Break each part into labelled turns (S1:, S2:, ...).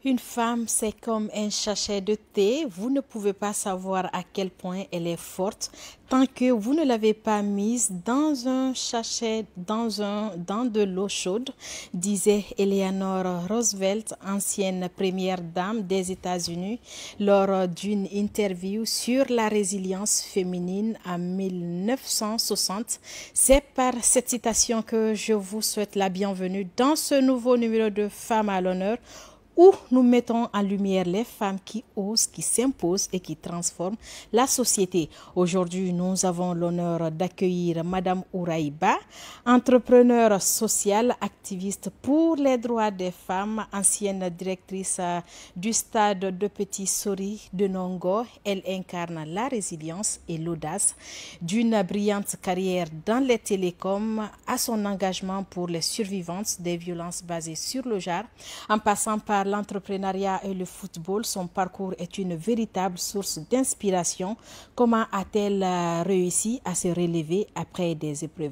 S1: Une femme, c'est comme un sachet de thé. Vous ne pouvez pas savoir à quel point elle est forte tant que vous ne l'avez pas mise dans un sachet, dans de l'eau chaude, disait Eleanor Roosevelt, ancienne première dame des États-Unis, lors d'une interview sur la résilience féminine en 1960. C'est par cette citation que je vous souhaite la bienvenue dans ce nouveau numéro de Femmes à l'honneur, où nous mettons en lumière les femmes qui osent, qui s'imposent et qui transforment la société. Aujourd'hui, nous avons l'honneur d'accueillir Madame Ouraïba, entrepreneure sociale, activiste pour les droits des femmes, ancienne directrice du stade de Petit Sori de Nongo. Elle incarne la résilience et l'audace d'une brillante carrière dans les télécoms à son engagement pour les survivantes des violences basées sur le genre, en passant par l'entrepreneuriat et le football. Son parcours est une véritable source d'inspiration. Comment a-t-elle réussi à se relever après des épreuves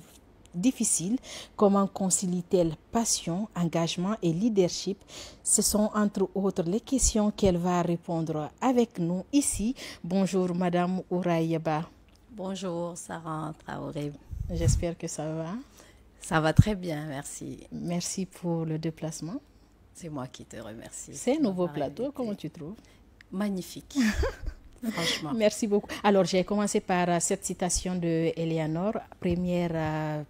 S1: difficiles? Comment concilie-t-elle passion, engagement et leadership? Ce sont entre autres les questions qu'elle va répondre avec nous ici. Bonjour Madame Ouraïba.
S2: Bonjour Sarah Traoré.
S1: J'espère que ça va.
S2: Ça va très bien, merci.
S1: Merci pour le déplacement.
S2: C'est moi qui te remercie.
S1: C'est un nouveau plateau, comment tu trouves?
S2: Magnifique, franchement.
S1: Merci beaucoup. Alors, j'ai commencé par cette citation de Eleanor, première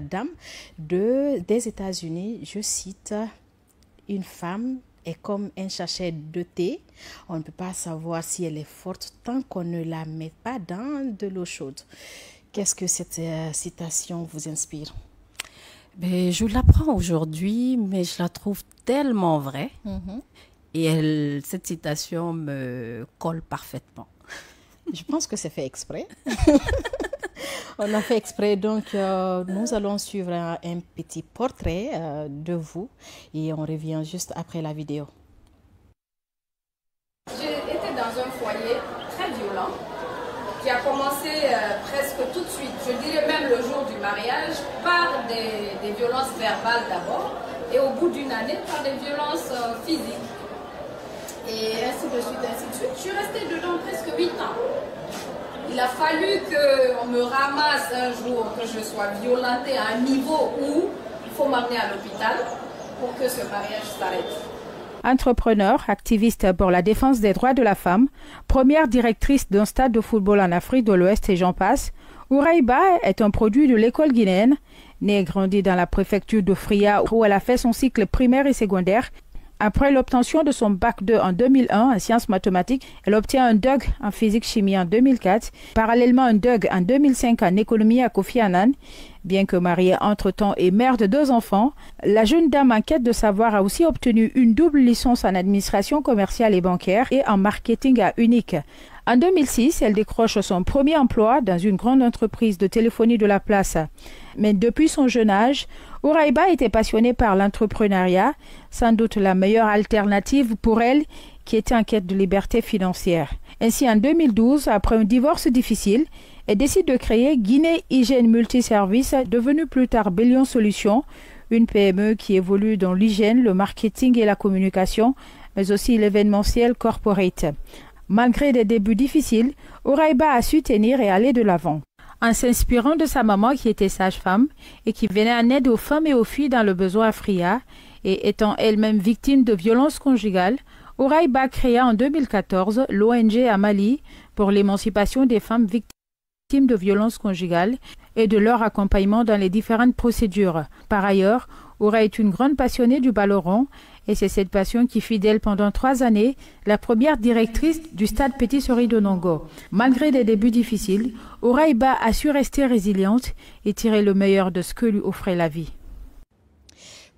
S1: dame des États-Unis. Je cite, « Une femme est comme un sachet de thé. On ne peut pas savoir si elle est forte tant qu'on ne la met pas dans de l'eau chaude. » Qu'est-ce que cette citation vous inspire?
S2: Ben, je l'apprends aujourd'hui, mais je la trouve tellement vraie. Et cette citation me colle parfaitement.
S1: Je pense que c'est fait exprès. On a fait exprès, donc nous allons suivre un petit portrait de vous et on revient juste après la vidéo.
S3: J'étais dans un foyer très violent qui a commencé presque tout de suite, je dirais même le jour du mariage, par des violences verbales d'abord, et au bout d'une année, par des violences physiques. Et ainsi de suite, ainsi de suite. Je suis restée dedans presque 8 ans. Il a fallu qu'on me ramasse un jour, que je sois violentée à un niveau où il faut m'amener à l'hôpital pour que ce mariage s'arrête.
S4: Entrepreneur, activiste pour la défense des droits de la femme, première directrice d'un stade de football en Afrique de l'Ouest et j'en passe, Ouraïba est un produit de l'école guinéenne. Née et grandie dans la préfecture de Fria où elle a fait son cycle primaire et secondaire. Après l'obtention de son bac 2 en 2001 en sciences mathématiques, elle obtient un DUG en physique-chimie en 2004, parallèlement un DUG en 2005 en économie à Kofi Annan. Bien que mariée entre-temps et mère de 2 enfants, la jeune dame en quête de savoir a aussi obtenu une double licence en administration commerciale et bancaire et en marketing à Unique. En 2006, elle décroche son premier emploi dans une grande entreprise de téléphonie de la place. Mais depuis son jeune âge, Ouraïba était passionnée par l'entrepreneuriat, sans doute la meilleure alternative pour elle qui était en quête de liberté financière. Ainsi, en 2012, après un divorce difficile, elle décide de créer Guinée Hygiène Multiservice, devenue plus tard Bellion Solutions, une PME qui évolue dans l'hygiène, le marketing et la communication, mais aussi l'événementiel corporate. Malgré des débuts difficiles, Ouraïba a su tenir et aller de l'avant. En s'inspirant de sa maman qui était sage-femme et qui venait en aide aux femmes et aux filles dans le besoin à Fria, et étant elle-même victime de violences conjugales, Ouraïba créa en 2014 l'ONG à Mali pour l'émancipation des femmes victimes de violences conjugales et de leur accompagnement dans les différentes procédures. Par ailleurs, Oura est une grande passionnée du ballon et c'est cette passion qui fit d'elle pendant 3 années la première directrice du stade Petit Sori de Nongo. Malgré des débuts difficiles, Ouraïba a su rester résiliente et tirer le meilleur de ce que lui offrait la vie.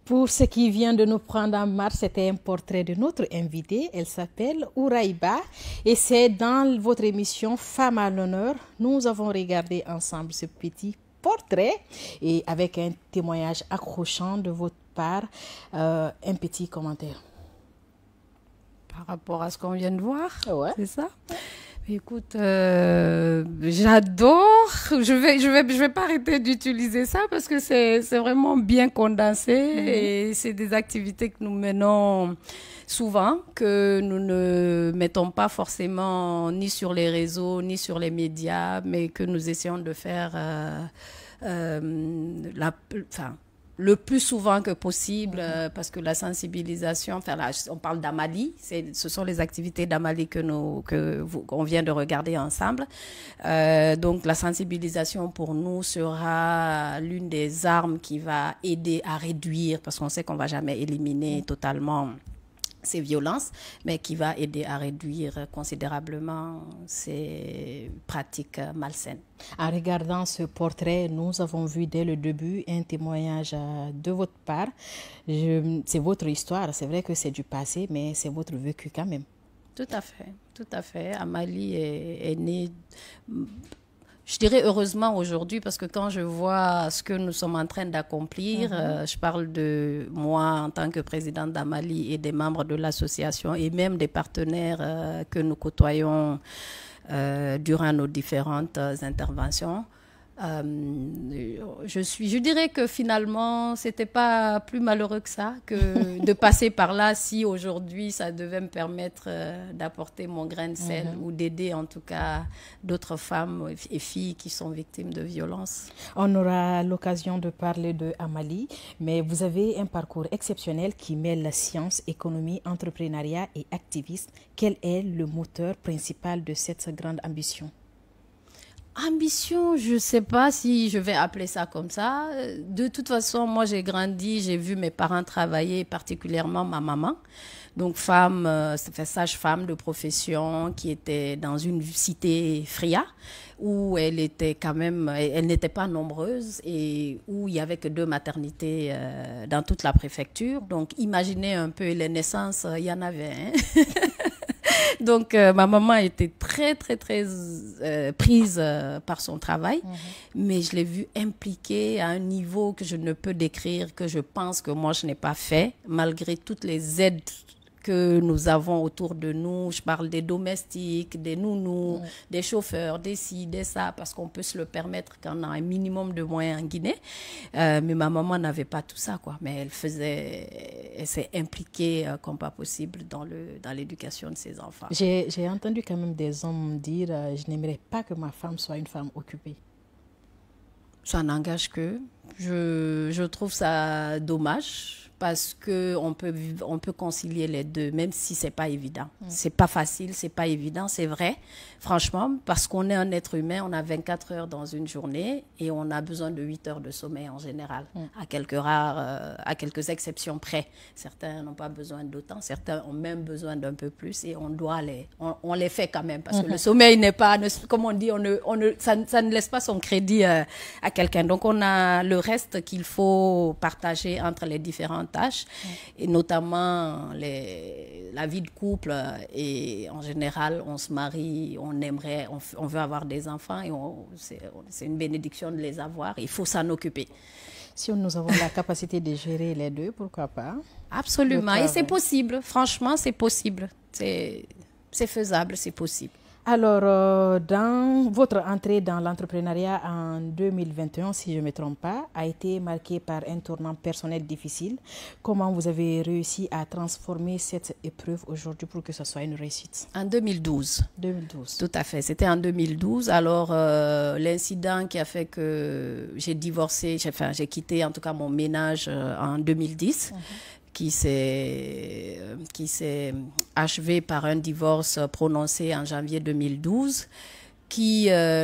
S1: Pour ce qui vient de nous prendre en marche, c'était un portrait de notre invitée. Elle s'appelle Ouraïba et c'est dans votre émission Femmes à l'honneur. Nous avons regardé ensemble ce petit portrait et avec un témoignage accrochant de votre part, un petit commentaire.
S2: Par rapport à ce qu'on vient de voir,
S1: Ouais.
S2: c'est ça? Écoute, j'adore. Je vais pas arrêter d'utiliser ça parce que c'est vraiment bien condensé et c'est des activités que nous menons souvent, que nous ne mettons pas forcément ni sur les réseaux ni sur les médias, mais que nous essayons de faire le plus souvent que possible, parce que la sensibilisation, enfin là, on parle d'Amali, ce sont les activités d'Amali qu'on vient de regarder ensemble. Donc la sensibilisation pour nous sera l'une des armes qui va aider à réduire, parce qu'on sait qu'on va jamais éliminer totalement ces violences, mais qui va aider à réduire considérablement ces pratiques malsaines.
S1: En regardant ce portrait, nous avons vu dès le début un témoignage de votre part. C'est votre histoire, c'est vrai que c'est du passé, mais c'est votre vécu quand même.
S2: Tout à fait, tout à fait. Amali est née... Je dirais heureusement aujourd'hui, parce que quand je vois ce que nous sommes en train d'accomplir, je parle de moi en tant que présidente d'Amali et des membres de l'association et même des partenaires que nous côtoyons durant nos différentes interventions. Je dirais que finalement, c'était pas plus malheureux que ça, que de passer par là si aujourd'hui ça devait me permettre d'apporter mon grain de sel ou d'aider en tout cas d'autres femmes et filles qui sont victimes de violences.
S1: On aura l'occasion de parler de Amali, mais vous avez un parcours exceptionnel qui mêle la science, économie, entrepreneuriat et activisme. Quel est le moteur principal de cette grande ambition?
S2: Ambition, je ne sais pas si je vais appeler ça comme ça. De toute façon, moi j'ai grandi, j'ai vu mes parents travailler, particulièrement ma maman. Donc sage-femme de profession qui était dans une cité Fria où elle n'était pas nombreuse et où il n'y avait que 2 maternités dans toute la préfecture. Donc imaginez un peu les naissances, il y en avait. Hein. Donc, ma maman était très, très, très prise par son travail, mais je l'ai vue impliquée à un niveau que je ne peux décrire, que je pense que moi, je n'ai pas fait, malgré toutes les aides que nous avons autour de nous. Je parle des domestiques, des nounous, des chauffeurs, des ci, des ça, parce qu'on peut se le permettre quand on a un minimum de moyens en Guinée. Mais ma maman n'avait pas tout ça, quoi. Mais elle s'est impliquée comme pas possible dans l'éducation de ses enfants.
S1: J'ai entendu quand même des hommes dire je n'aimerais pas que ma femme soit une femme occupée.
S2: Ça n'engage que. Je trouve ça dommage. Parce qu'on peut concilier les deux, même si c'est pas évident. C'est pas facile, c'est pas évident, c'est vrai. Franchement, parce qu'on est un être humain, on a 24 heures dans une journée et on a besoin de 8 heures de sommeil en général, à quelques exceptions près. Certains n'ont pas besoin d'autant, certains ont même besoin d'un peu plus et on les fait quand même parce que le sommeil n'est pas, comme on dit, ça ne laisse pas son crédit à quelqu'un. Donc on a le reste qu'il faut partager entre les différentes tâches et notamment la vie de couple et en général on se marie, on veut avoir des enfants et c'est une bénédiction de les avoir, il faut s'en occuper.
S1: Si nous avons la capacité de gérer les deux, pourquoi pas?
S2: Absolument, et c'est possible, franchement c'est possible, c'est faisable, c'est possible.
S1: Alors, dans votre entrée dans l'entrepreneuriat en 2021, si je ne me trompe pas, a été marquée par un tournant personnel difficile. Comment vous avez réussi à transformer cette épreuve aujourd'hui pour que ce soit une réussite?
S2: En 2012.
S1: 2012.
S2: Tout à fait, c'était en 2012. Alors, l'incident qui a fait que j'ai divorcé, j'ai quitté en tout cas mon ménage en 2010. Qui s'est achevé par un divorce prononcé en janvier 2012,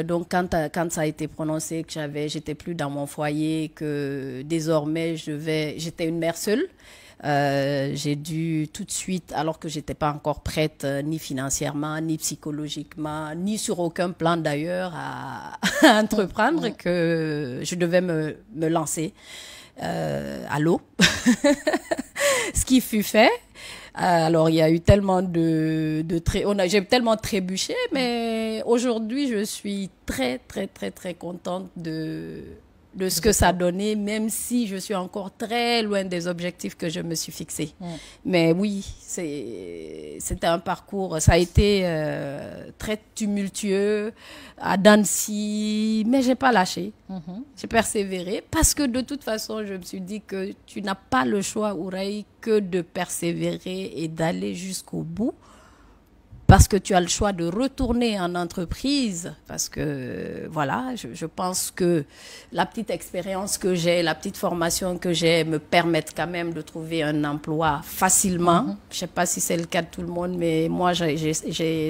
S2: donc quand ça a été prononcé que j'étais plus dans mon foyer, que désormais j'étais une mère seule, j'ai dû tout de suite, alors que j'étais pas encore prête ni financièrement, ni psychologiquement, ni sur aucun plan d'ailleurs à entreprendre, que je devais me lancer à l'eau. Ce qui fut fait. Alors, il y a eu tellement j'ai tellement trébuché, mais aujourd'hui, je suis très, très, très, très contente de de ce que ça donnait, même si je suis encore très loin des objectifs que je me suis fixés. Mais oui, c'était un parcours, ça a été très tumultueux, à Dancy, mais j'ai pas lâché. J'ai persévéré parce que de toute façon, je me suis dit que tu n'as pas le choix, Ouraï, que de persévérer et d'aller jusqu'au bout. Parce que tu as le choix de retourner en entreprise, parce que voilà, je pense que la petite expérience que j'ai, la petite formation que j'ai me permettent quand même de trouver un emploi facilement. Je ne sais pas si c'est le cas de tout le monde, mais moi j'ai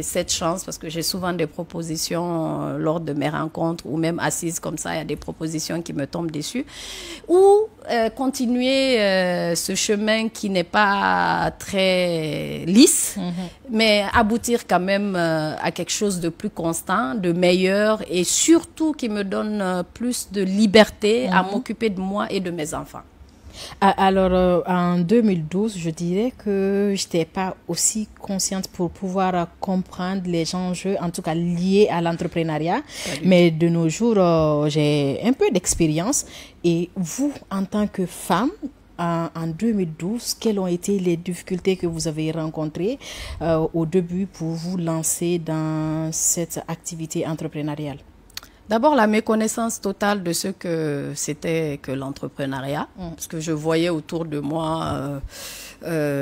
S2: cette chance parce que j'ai souvent des propositions lors de mes rencontres ou même assises comme ça, il y a des propositions qui me tombent dessus. Ou continuer ce chemin qui n'est pas très lisse, mais aboutir quand même à quelque chose de plus constant, de meilleur et surtout qui me donne plus de liberté à m'occuper de moi et de mes enfants.
S1: Alors, en 2012, je dirais que je n'étais pas aussi consciente pour pouvoir comprendre les enjeux, en tout cas liés à l'entrepreneuriat. Mais de nos jours, j'ai un peu d'expérience. Et vous, en tant que femme, en 2012, quelles ont été les difficultés que vous avez rencontrées au début pour vous lancer dans cette activité entrepreneuriale?
S2: D'abord, la méconnaissance totale de ce que c'était que l'entrepreneuriat, parce que je voyais autour de moi,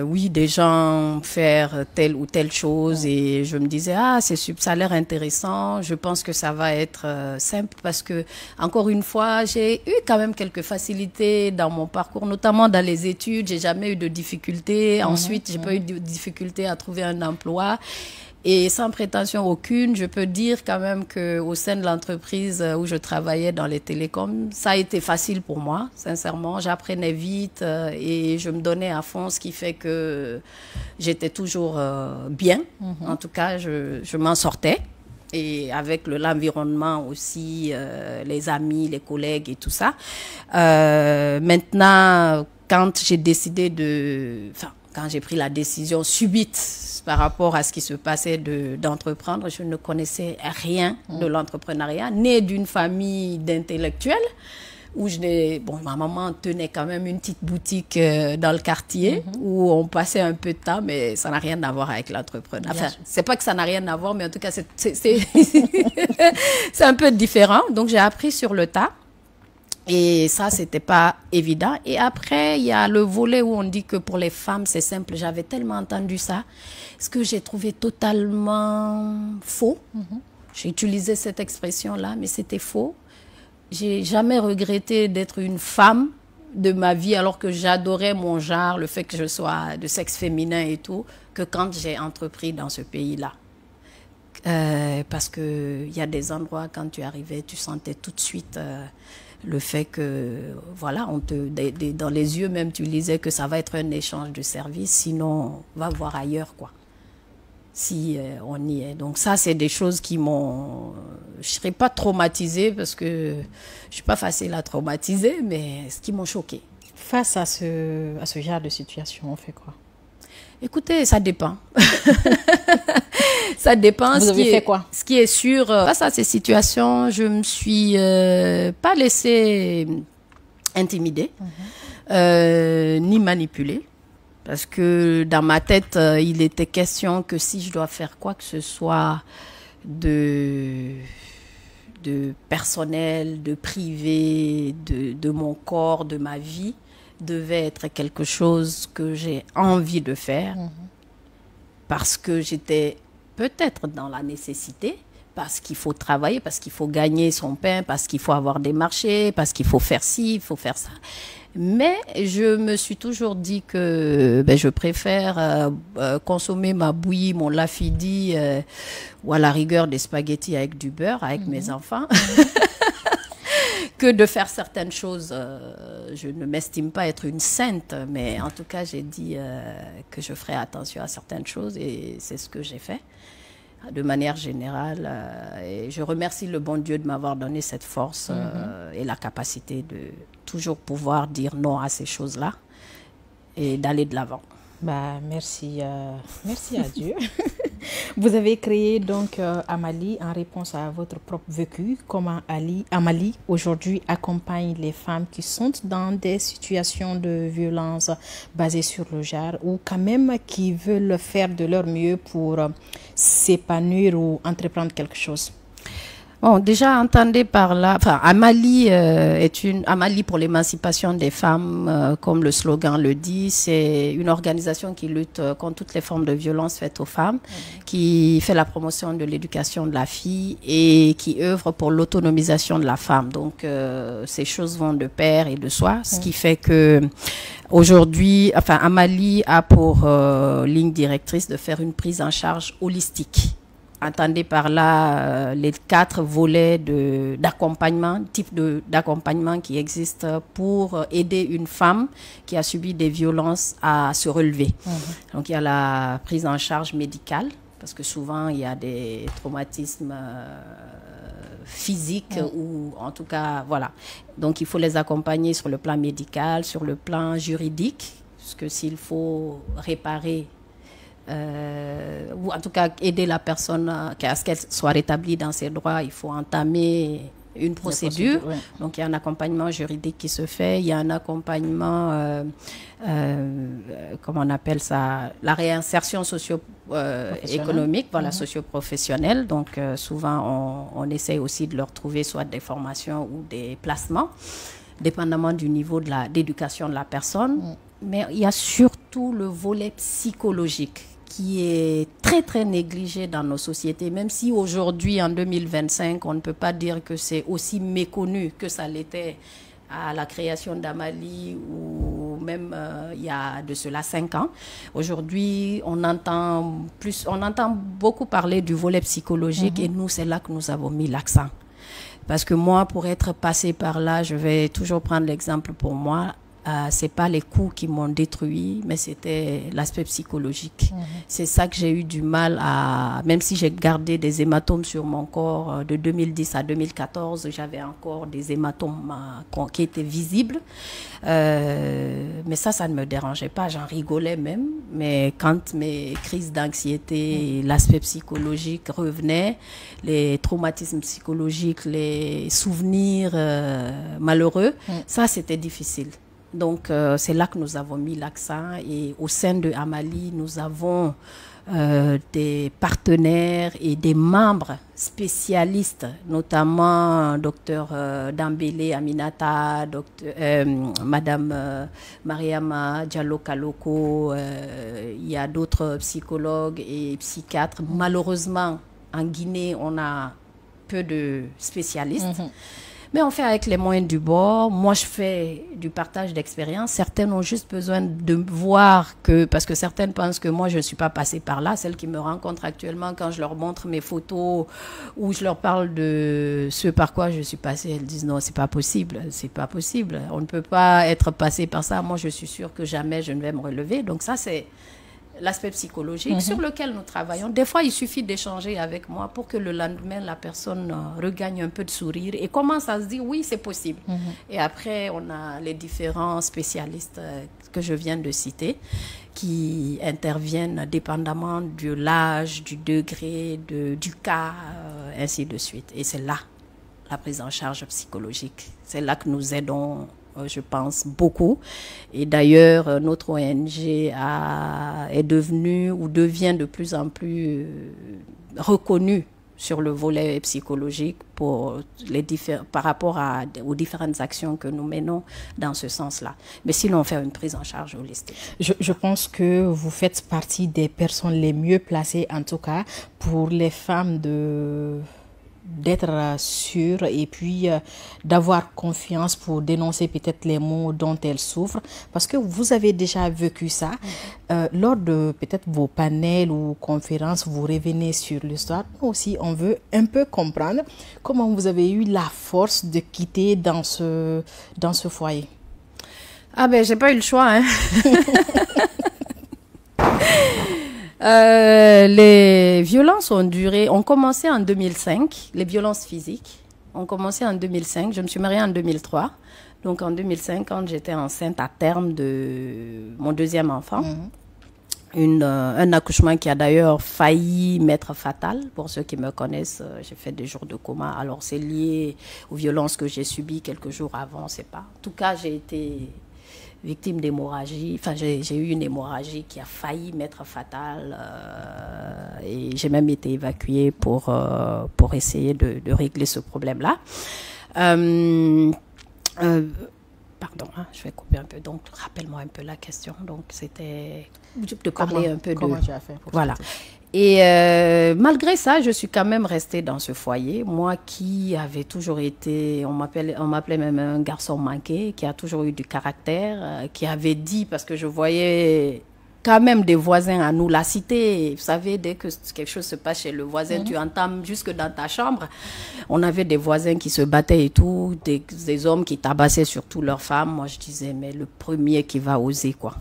S2: oui, des gens faire telle ou telle chose, et je me disais, ah, ça a l'air intéressant, je pense que ça va être simple, parce que, encore une fois, j'ai eu quand même quelques facilités dans mon parcours, notamment dans les études, j'ai jamais eu de difficultés. Ensuite, j'ai pas eu de difficultés à trouver un emploi. Et sans prétention aucune, je peux dire quand même qu'au sein de l'entreprise où je travaillais dans les télécoms, ça a été facile pour moi, sincèrement. J'apprenais vite et je me donnais à fond, ce qui fait que j'étais toujours bien. En tout cas, je m'en sortais. Et avec l'environnement aussi, les amis, les collègues et tout ça. Maintenant, quand j'ai décidé quand j'ai pris la décision subite par rapport à ce qui se passait d'entreprendre, je ne connaissais rien de l'entrepreneuriat, né d'une famille d'intellectuels, où ma maman tenait quand même une petite boutique dans le quartier, où on passait un peu de temps, mais ça n'a rien à voir avec l'entrepreneuriat. Enfin, c'est pas que ça n'a rien à voir, mais en tout cas, c'est un peu différent. Donc, j'ai appris sur le tas. Et ça, c'était pas évident. Et après, il y a le volet où on dit que pour les femmes, c'est simple. J'avais tellement entendu ça, ce que j'ai trouvé totalement faux. J'ai utilisé cette expression-là, mais c'était faux. J'ai jamais regretté d'être une femme de ma vie, alors que j'adorais mon genre, le fait que je sois de sexe féminin et tout, que quand j'ai entrepris dans ce pays-là. Parce que il y a des endroits, quand tu arrivais, tu sentais tout de suite le fait que, voilà, dans les yeux même, tu lisais que ça va être un échange de services, sinon, on va voir ailleurs, quoi. Si on y est. Donc ça, c'est des choses qui m'ont... Je ne serais pas traumatisée, parce que je ne suis pas facile à traumatiser, mais ce qui m'ont choquée.
S1: Face à ce genre de situation, on fait quoi?
S2: Écoutez, ça dépend. Ça dépend.
S1: Vous avez fait quoi?
S2: Ce qui est sûr, face à ces situations, je me suis pas laissée intimider, ni manipuler. Parce que dans ma tête, il était question que si je dois faire quoi que ce soit de personnel, de privé, de mon corps, de ma vie, devait être quelque chose que j'ai envie de faire. Parce que j'étais peut-être dans la nécessité, parce qu'il faut travailler, parce qu'il faut gagner son pain, parce qu'il faut avoir des marchés, parce qu'il faut faire ci, il faut faire ça. Mais je me suis toujours dit que je préfère consommer ma bouillie, mon lafidi, ou à la rigueur des spaghettis avec du beurre, avec mes enfants, que de faire certaines choses. Je ne m'estime pas être une sainte, mais en tout cas, j'ai dit que je ferais attention à certaines choses, et c'est ce que j'ai fait. De manière générale, et je remercie le bon Dieu de m'avoir donné cette force et la capacité de toujours pouvoir dire non à ces choses-là et d'aller de l'avant.
S1: Bah, merci, merci à Dieu. Vous avez créé donc Amali en réponse à votre propre vécu. Comment Amali aujourd'hui accompagne les femmes qui sont dans des situations de violence basées sur le genre ou quand même qui veulent faire de leur mieux pour s'épanouir ou entreprendre quelque chose?
S2: Bon, déjà, entendez par là, enfin, Amali est Amali pour l'émancipation des femmes, comme le slogan le dit. C'est une organisation qui lutte contre toutes les formes de violence faites aux femmes, qui fait la promotion de l'éducation de la fille et qui œuvre pour l'autonomisation de la femme. Donc, ces choses vont de pair et de soi, ce qui fait que aujourd'hui, enfin, Amali a pour ligne directrice de faire une prise en charge holistique. Entendez par là les 4 volets d'accompagnement, d'accompagnement qui existent pour aider une femme qui a subi des violences à se relever. Donc il y a la prise en charge médicale, parce que souvent il y a des traumatismes physiques ou en tout cas, voilà. Donc il faut les accompagner sur le plan médical, sur le plan juridique, parce que s'il faut réparer ou en tout cas aider la personne à ce qu'elle soit rétablie dans ses droits, il faut entamer une procédure. Donc il y a un accompagnement juridique qui se fait, il y a un accompagnement comment on appelle ça, la réinsertion socio-économique, voilà, socio-professionnelle. Donc souvent on essaye aussi de leur trouver soit des formations ou des placements, dépendamment du niveau d'éducation de la personne. Mais il y a surtout le volet psychologique qui est très, très négligé dans nos sociétés, même si aujourd'hui, en 2025, on ne peut pas dire que c'est aussi méconnu que ça l'était à la création d'Amali ou même il y a de cela 5 ans. Aujourd'hui, on entend beaucoup parler du volet psychologique et nous, c'est là que nous avons mis l'accent. Parce que moi, pour être passée par là, je vais toujours prendre l'exemple pour moi. C'est pas les coups qui m'ont détruit, mais c'était l'aspect psychologique. C'est ça que j'ai eu du mal à... Même si j'ai gardé des hématomes sur mon corps de 2010 à 2014, j'avais encore des hématomes qui étaient visibles. Mais ça ne me dérangeait pas, j'en rigolais même. Mais quand mes crises d'anxiété, l'aspect psychologique revenaient, les traumatismes psychologiques, les souvenirs malheureux, ça c'était difficile. Donc, c'est là que nous avons mis l'accent et au sein de Amali, nous avons des partenaires et des membres spécialistes, notamment Dr Dambélé Aminata, Madame Mariama Diallo Kaloko, il y a d'autres psychologues et psychiatres. Malheureusement, en Guinée, on a peu de spécialistes. Mais on fait avec les moyens du bord. Moi, je fais du partage d'expérience. Certaines ont juste besoin de voir que... Parce que certaines pensent que moi, je ne suis pas passée par là. Celles qui me rencontrent actuellement, quand je leur montre mes photos ou je leur parle de ce par quoi je suis passée, elles disent non, c'est pas possible. C'est pas possible. On ne peut pas être passé par ça. Moi, je suis sûre que jamais je ne vais me relever. Donc ça, c'est l'aspect psychologique sur lequel nous travaillons. Des fois, il suffit d'échanger avec moi pour que le lendemain, la personne regagne un peu de sourire et commence à se dire oui, c'est possible. Et après, on a les différents spécialistes que je viens de citer qui interviennent dépendamment de l'âge, du degré, du cas, ainsi de suite. Et c'est là la prise en charge psychologique. C'est là que nous aidons, je pense, beaucoup. Et d'ailleurs, notre ONG est devenue ou devient de plus en plus reconnue sur le volet psychologique par rapport aux différentes actions que nous menons dans ce sens-là. Mais sinon, on fait une prise en charge holistique.
S1: Je pense que vous faites partie des personnes les mieux placées, en tout cas, pour les femmes d'être sûres et puis d'avoir confiance pour dénoncer peut-être les maux dont elles souffrent, parce que vous avez déjà vécu ça. Lors de peut-être vos panels ou conférences, vous revenez sur l'histoire. Nous aussi, on veut un peu comprendre comment vous avez eu la force de quitter dans ce foyer.
S2: Ah ben, j'ai pas eu le choix, hein. Les violences ont commencé en 2005, les violences physiques ont commencé en 2005. Je me suis mariée en 2003. Donc en 2005, quand j'étais enceinte à terme de mon deuxième enfant, un accouchement qui a d'ailleurs failli m'être fatal. Pour ceux qui me connaissent, j'ai fait des jours de coma. Alors c'est lié aux violences que j'ai subies quelques jours avant, c'est pas. En tout cas, j'ai été victime d'hémorragie. Enfin, j'ai eu une hémorragie qui a failli m'être fatale et j'ai même été évacuée pour essayer de régler ce problème-là. Pardon, hein, je vais couper un peu. Donc, rappelle-moi un peu la question. Donc, c'était de parler un peu de...
S1: Comment tu as fait pour
S2: Voilà.
S1: sortir?
S2: Et malgré ça, je suis quand même restée dans ce foyer. Moi qui avais toujours été, on m'appelait même un garçon manqué, qui a toujours eu du caractère, qui avait dit, parce que je voyais quand même des voisins à nous, la cité, vous savez, dès que quelque chose se passe chez le voisin, tu entends jusque dans ta chambre. On avait des voisins qui se battaient et tout, des hommes qui tabassaient surtout leurs femmes. Moi, je disais, mais le premier qui va oser, quoi.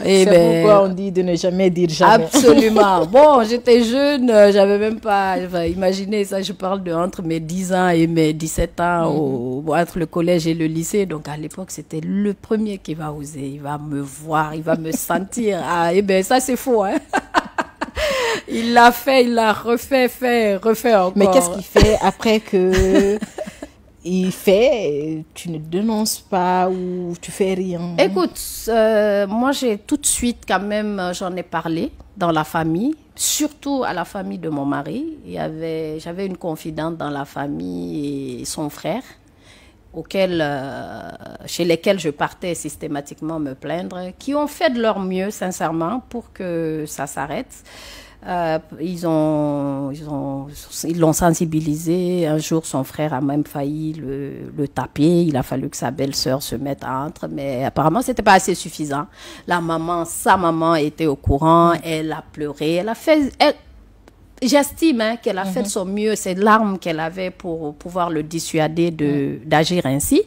S1: Et c'est pourquoi on dit de ne jamais dire jamais.
S2: Absolument. Bon, j'étais jeune, j'avais même pas... imaginez ça, je parle de entre mes 10 ans et mes 17 ans, entre le collège et le lycée. Donc, à l'époque, c'était le premier qui va oser. Il va me voir, il va me sentir. Ah, eh bien, ça, c'est faux, hein. Il l'a fait, il l'a refait encore.
S1: Mais qu'est-ce qu'il fait après que... il fait, tu ne dénonces pas ou tu fais rien?
S2: Écoute, moi j'ai tout de suite quand même, j'en ai parlé dans la famille, surtout à la famille de mon mari. J'avais une confidente dans la famille et son frère, chez lesquels je partais systématiquement me plaindre, qui ont fait de leur mieux sincèrement pour que ça s'arrête. Ils l'ont sensibilisé. Un jour, son frère a même failli le taper. Il a fallu que sa belle-sœur se mette entre, mais apparemment, c'était pas assez suffisant. Sa maman était au courant. Elle a pleuré. J'estime qu'elle a fait de son mieux, ces larmes qu'elle avait pour pouvoir le dissuader d'agir ainsi.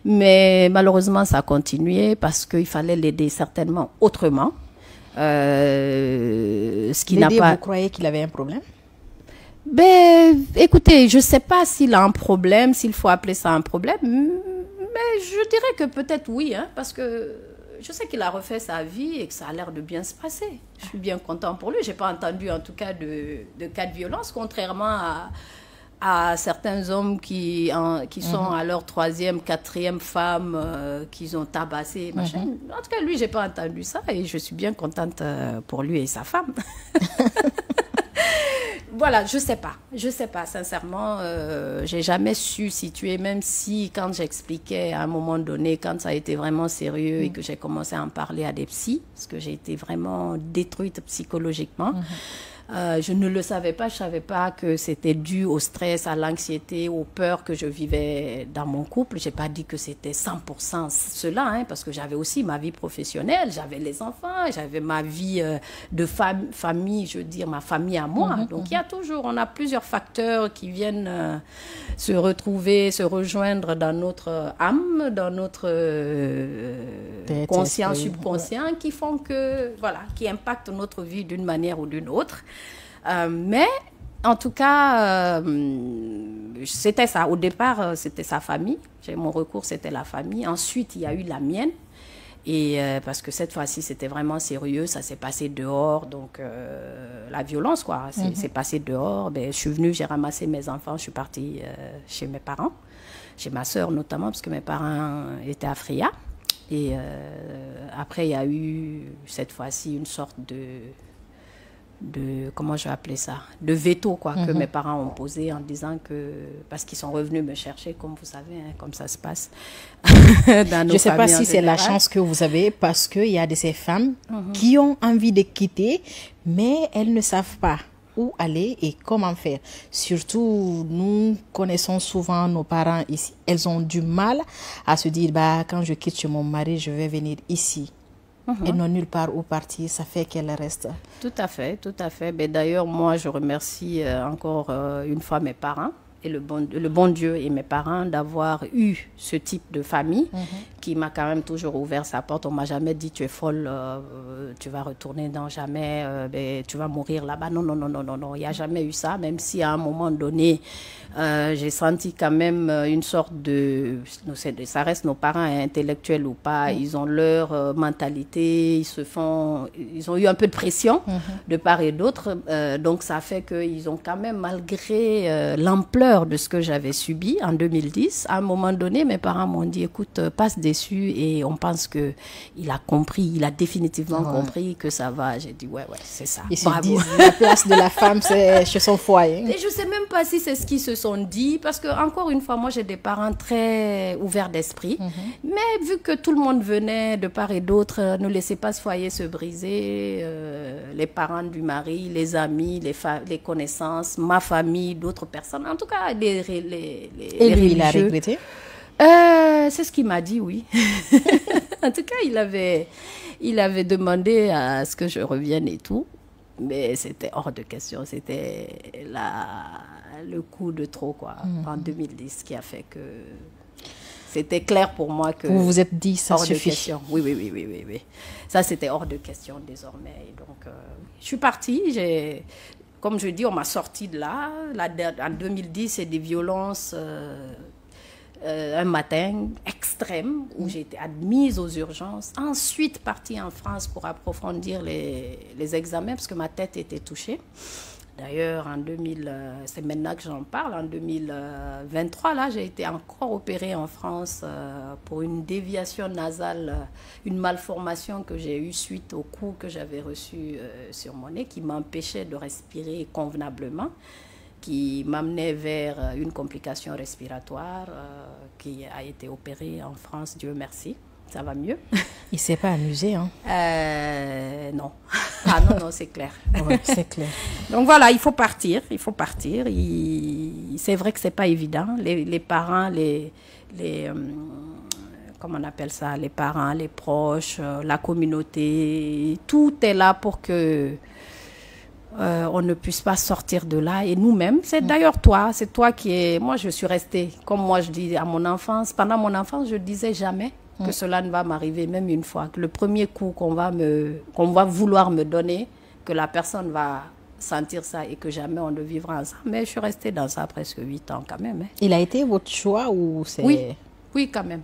S2: Mais malheureusement, ça a continué parce qu'il fallait l'aider certainement autrement. Ce qui n'a pas...
S1: Vous croyez qu'il avait un problème?
S2: Ben, écoutez, je ne sais pas s'il a un problème, s'il faut appeler ça un problème, mais je dirais que peut-être oui, hein, parce que je sais qu'il a refait sa vie et que ça a l'air de bien se passer. Je suis bien content pour lui. Je n'ai pas entendu en tout cas de cas de violence, contrairement à certains hommes qui sont à leur 3e, 4e femme qu'ils ont tabassé, machin. En tout cas, lui, j'ai pas entendu ça et je suis bien contente pour lui et sa femme. Voilà, je sais pas, sincèrement, j'ai jamais su situer, même si quand j'expliquais à un moment donné, quand ça a été vraiment sérieux et que j'ai commencé à en parler à des psys, parce que j'ai été vraiment détruite psychologiquement. Je ne le savais pas, je ne savais pas que c'était dû au stress, à l'anxiété, aux peurs que je vivais dans mon couple. Je n'ai pas dit que c'était 100% cela, hein, parce que j'avais aussi ma vie professionnelle, j'avais les enfants, j'avais ma vie de famille, je veux dire, ma famille à moi. Donc il y a toujours, on a plusieurs facteurs qui viennent se retrouver, se rejoindre dans notre âme, dans notre conscient, subconscient, qui font que, voilà, qui impactent notre vie d'une manière ou d'une autre. Mais en tout cas, c'était ça. Au départ, c'était sa famille. Mon recours, c'était la famille. Ensuite, il y a eu la mienne. Et parce que cette fois-ci, c'était vraiment sérieux. Ça s'est passé dehors. Donc, la violence, quoi. C'est passé dehors. Ben, je suis venue, j'ai ramassé mes enfants. Je suis partie chez mes parents. Chez ma sœur, notamment, parce que mes parents étaient à Fria. Et après, il y a eu, cette fois-ci, une sorte de comment je vais appeler ça, de veto, quoi, que mes parents ont posé en disant que, parce qu'ils sont revenus me chercher, comme vous savez, hein, comme ça se passe dans nos
S1: Je ne sais pas si c'est la
S2: général.
S1: chance que vous avez, parce qu'il y a de ces femmes qui ont envie de quitter, mais elles ne savent pas où aller et comment faire. Surtout, nous connaissons souvent nos parents ici. Elles ont du mal à se dire, bah, quand je quitte chez mon mari, je vais venir ici. Et non nulle part où partir, ça fait qu'elle reste.
S2: Tout à fait, tout à fait. Mais d'ailleurs, moi, je remercie encore une fois mes parents et le bon Dieu et mes parents d'avoir eu ce type de famille qui m'a quand même toujours ouvert sa porte. On m'a jamais dit tu es folle, tu vas retourner dans jamais, tu vas mourir là-bas. Non, non, non, non, non, non. Il n'y a jamais eu ça, même si à un moment donné, j'ai senti quand même une sorte de... Ça reste nos parents intellectuels ou pas, ils ont leur mentalité, ils ont eu un peu de pression de part et d'autre. Donc ça fait qu'ils ont quand même, malgré l'ampleur de ce que j'avais subi en 2010, à un moment donné, mes parents m'ont dit, écoute, passe dessus, et on pense qu'il a compris, il a définitivement compris que ça va. J'ai dit, ouais, c'est ça.
S1: Ils se disent, la place de la femme, c'est chez son foyer.
S2: Et je ne sais même pas si c'est ce qu'ils se sont dit, parce que, encore une fois, moi, j'ai des parents très ouverts d'esprit, mais vu que tout le monde venait de part et d'autre, ne laissez pas ce foyer se briser, les parents du mari, les amis, les connaissances, ma famille, d'autres personnes, en tout cas, les
S1: et lui, il a regretté?
S2: C'est ce qu'il m'a dit, oui. En tout cas, il avait demandé à ce que je revienne et tout, mais c'était hors de question. C'était le coup de trop, quoi, en 2010, qui a fait que c'était clair pour moi que...
S1: Vous vous êtes dit, ça suffit.
S2: Oui. Ça, c'était hors de question désormais. Et donc, je suis partie, comme je dis, on m'a sorti de là. En 2010, c'est des violences, un matin extrême, où j'ai été admise aux urgences. Ensuite, partie en France pour approfondir les examens, parce que ma tête était touchée. D'ailleurs, c'est maintenant que j'en parle, en 2023, là, j'ai été encore opérée en France pour une déviation nasale, une malformation que j'ai eue suite au coup que j'avais reçu sur mon nez, qui m'empêchait de respirer convenablement, qui m'amenait vers une complication respiratoire, qui a été opérée en France, Dieu merci. Ça va mieux.
S1: Il ne s'est pas amusé, hein?
S2: Non. Ah non, c'est clair.
S1: Ouais, c'est clair.
S2: Donc voilà, il faut partir. C'est vrai que ce n'est pas évident. Les parents, comment on appelle ça? Les parents, les proches, la communauté, tout est là pour que on ne puisse pas sortir de là. Et nous-mêmes, c'est d'ailleurs c'est toi qui es... Moi, je suis restée, comme moi je dis à mon enfance. Pendant mon enfance, je ne disais jamais que cela ne va m'arriver, même une fois. Que le premier coup qu'on va vouloir me donner, que la personne va sentir ça et que jamais on ne vivra ensemble. Mais je suis restée dans ça presque 8 ans quand même. Hein.
S1: Il a été votre choix ou c'est...
S2: Oui, quand même.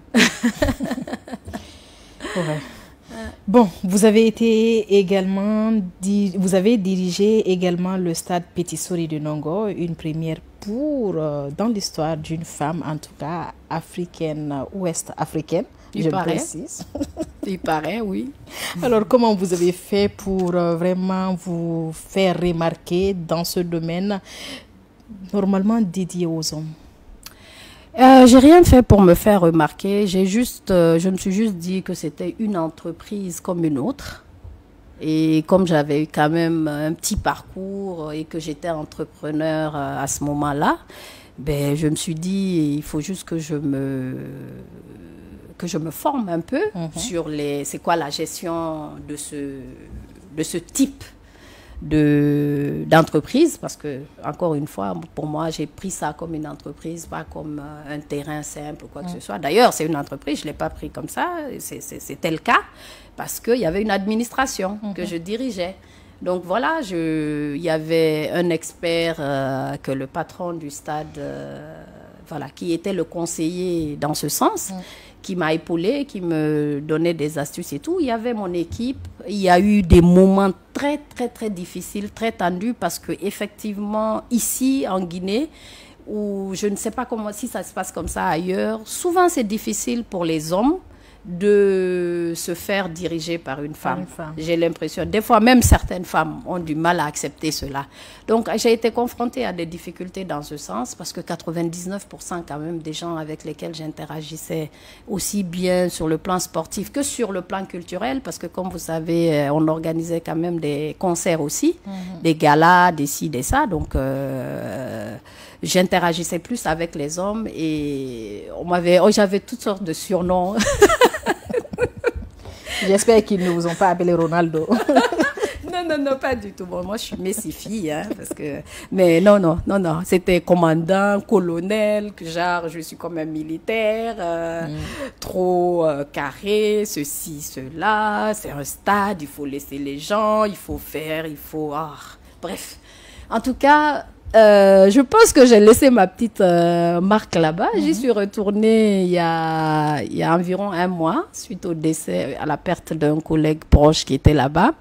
S1: Ouais. Bon, vous avez dirigé également le stade Petit Sori de Nongo, une première dans l'histoire d'une femme, en tout cas africaine, ouest-africaine.
S2: Il paraît, oui.
S1: Alors, comment vous avez fait pour vraiment vous faire remarquer dans ce domaine normalement dédié aux hommes?
S2: J'ai rien fait pour me faire remarquer. Je me suis juste dit que c'était une entreprise comme une autre. Et comme j'avais eu quand même un petit parcours et que j'étais entrepreneur à ce moment-là, je me suis dit, il faut juste que je me forme un peu sur c'est quoi la gestion de ce type d'entreprise, parce que, encore une fois, pour moi, j'ai pris ça comme une entreprise, pas comme un terrain simple ou quoi que ce soit. D'ailleurs, c'est une entreprise, je ne l'ai pas pris comme ça, c'était le cas, parce qu'il y avait une administration que je dirigeais. Donc voilà, il y avait un expert que le patron du stade, qui était le conseiller dans ce sens, qui m'a épaulé, qui me donnait des astuces et tout. Il y avait mon équipe. Il y a eu des moments très, très, très difficiles, très tendus, parce qu'effectivement, ici, en Guinée, où je ne sais pas si ça se passe comme ça ailleurs, souvent c'est difficile pour les hommes de se faire diriger par une femme. J'ai l'impression, des fois même certaines femmes ont du mal à accepter cela. Donc j'ai été confrontée à des difficultés dans ce sens, parce que 99% quand même des gens avec lesquels j'interagissais, aussi bien sur le plan sportif que sur le plan culturel, parce que comme vous savez, on organisait quand même des concerts aussi, des galas, des ci, des ça, donc j'interagissais plus avec les hommes et j'avais toutes sortes de surnoms.
S1: J'espère qu'ils ne vous ont pas appelé Ronaldo.
S2: Non, non, pas du tout. Bon, moi, je suis Messi-fille, hein, parce que... Mais non. C'était commandant, colonel, que genre, je suis comme un militaire, trop carré, ceci, cela. C'est un stade, il faut laisser les gens, il faut faire, il faut... bref. En tout cas... je pense que j'ai laissé ma petite marque là-bas. J'y suis retournée il y a environ 1 mois, suite au décès, à la perte d'un collègue proche qui était là-bas.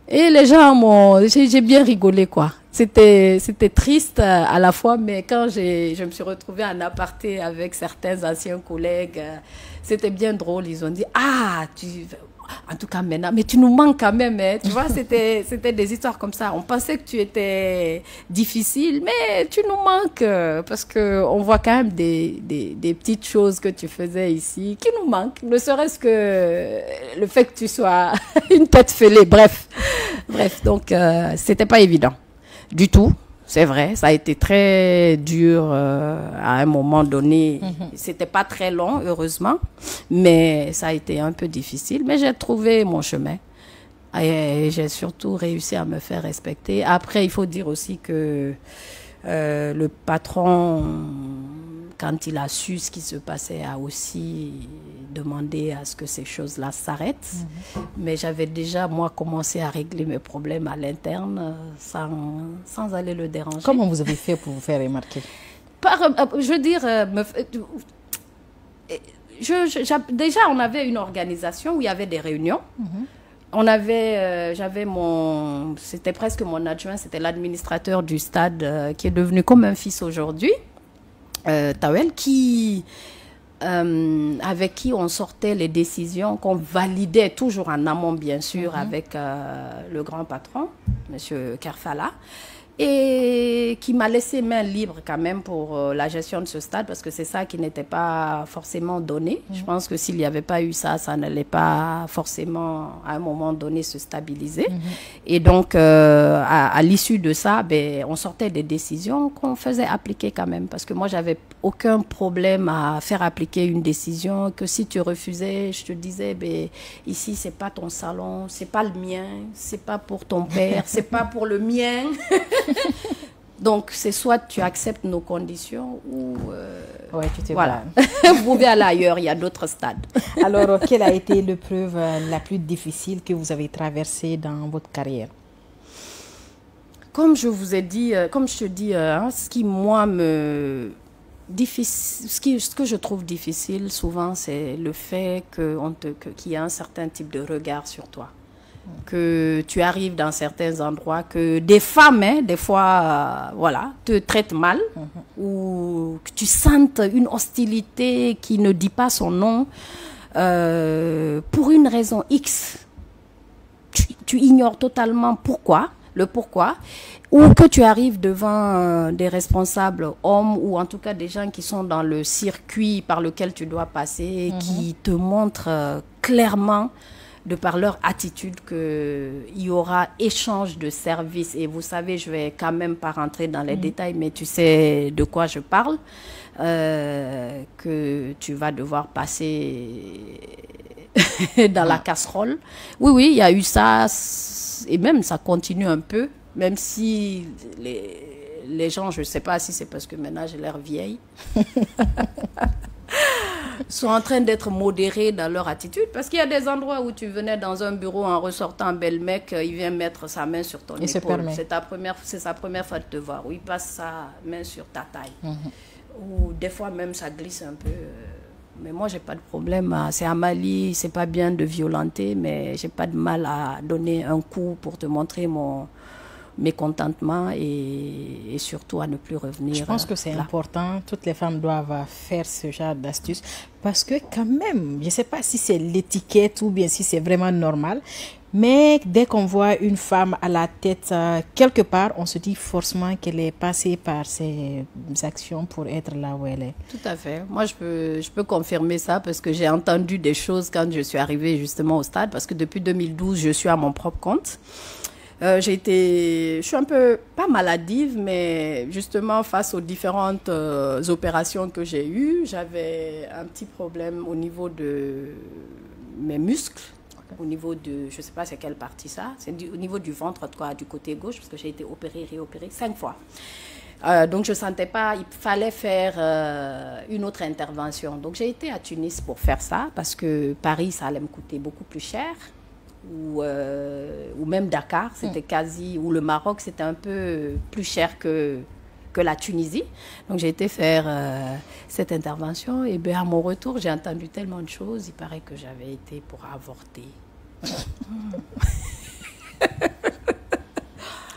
S2: Et les gens j'ai bien rigolé, quoi. C'était triste à la fois, mais quand je me suis retrouvée en aparté avec certains anciens collègues, c'était bien drôle. Ils ont dit, en tout cas maintenant, mais tu nous manques quand même, hein. Tu vois, c'était des histoires comme ça. On pensait que tu étais difficile, mais tu nous manques parce que on voit quand même des petites choses que tu faisais ici qui nous manquent. Ne serait-ce que le fait que tu sois une tête fêlée. Bref, donc c'était pas évident du tout. C'est vrai, ça a été très dur à un moment donné. C'était pas très long, heureusement, mais ça a été un peu difficile. Mais j'ai trouvé mon chemin et j'ai surtout réussi à me faire respecter. Après, il faut dire aussi que le patron, quand il a su ce qui se passait, a aussi demandé à ce que ces choses-là s'arrêtent. Mais j'avais déjà, moi, commencé à régler mes problèmes à l'interne sans aller le déranger.
S1: Comment vous avez fait pour vous faire remarquer?
S2: Déjà, on avait une organisation où il y avait des réunions. C'était presque mon adjoint, c'était l'administrateur du stade qui est devenu comme un fils aujourd'hui. Tawel, avec qui on sortait les décisions, qu'on validait toujours en amont, bien sûr, avec le grand patron, M. Kerfala, et qui m'a laissé main libre quand même pour la gestion de ce stade, parce que c'est ça qui n'était pas forcément donné. Je pense que s'il n'y avait pas eu ça, ça n'allait pas forcément à un moment donné se stabiliser. Et donc, à l'issue de ça, on sortait des décisions qu'on faisait appliquer quand même, parce que moi, j'avais aucun problème à faire appliquer une décision, que si tu refusais, je te disais, ici, c'est pas ton salon, c'est pas le mien, c'est pas pour ton père, c'est pas pour le mien. Donc, c'est soit tu acceptes nos conditions ou...
S1: tu te
S2: voilà. Vous pouvez aller ailleurs, il y a d'autres stades.
S1: Alors, quelle a été l'épreuve la plus difficile que vous avez traversée dans votre carrière?
S2: Comme je vous ai dit, ce qui, moi, ce que je trouve difficile souvent, c'est le fait qu'il y a un certain type de regard sur toi. Que tu arrives dans certains endroits, que des femmes, des fois, te traitent mal, ou que tu sentes une hostilité qui ne dit pas son nom, pour une raison X. Tu ignores totalement le pourquoi, ou que tu arrives devant des responsables hommes, ou en tout cas des gens qui sont dans le circuit par lequel tu dois passer, qui te montrent clairement, de par leur attitude, qu'il y aura échange de services. Et vous savez, je vais quand même pas rentrer dans les détails, mais tu sais de quoi je parle, que tu vas devoir passer dans la casserole. Oui, il y a eu ça, et même ça continue un peu, même si les gens, je ne sais pas si c'est parce que maintenant j'ai l'air vieille, sont en train d'être modérés dans leur attitude, parce qu'il y a des endroits où tu venais dans un bureau en ressortant bel mec, il vient mettre sa main sur ton épaule. C'est sa première fois de te voir, ou il passe sa main sur ta taille. Ou des fois même ça glisse un peu. Mais moi j'ai pas de problème. C'est à Mali, c'est pas bien de violenter, mais j'ai pas de mal à donner un coup pour te montrer mon mécontentement et surtout à ne plus revenir.
S1: Je pense que c'est important. Toutes les femmes doivent faire ce genre d'astuce, parce que quand même, je ne sais pas si c'est l'étiquette ou bien si c'est vraiment normal, mais dès qu'on voit une femme à la tête quelque part, on se dit forcément qu'elle est passée par ces actions pour être là où elle est.
S2: Tout à fait. Moi, je peux confirmer ça, parce que j'ai entendu des choses quand je suis arrivée justement au stade, parce que depuis 2012, je suis à mon propre compte. Je suis un peu, pas maladive, mais justement face aux différentes opérations que j'ai eues, j'avais un petit problème au niveau de mes muscles. au niveau de, je ne sais pas c'est quelle partie ça, c'est au niveau du ventre, quoi, du côté gauche, parce que j'ai été opérée, réopérée 5 fois. Donc je ne sentais pas, il fallait faire une autre intervention. Donc j'ai été à Tunis pour faire ça, parce que Paris, ça allait me coûter beaucoup plus cher. Ou même Dakar, c'était quasi, ou le Maroc, c'était un peu plus cher que la Tunisie. Donc j'ai été faire cette intervention et bien à mon retour, j'ai entendu tellement de choses. Il paraît que j'avais été pour avorter.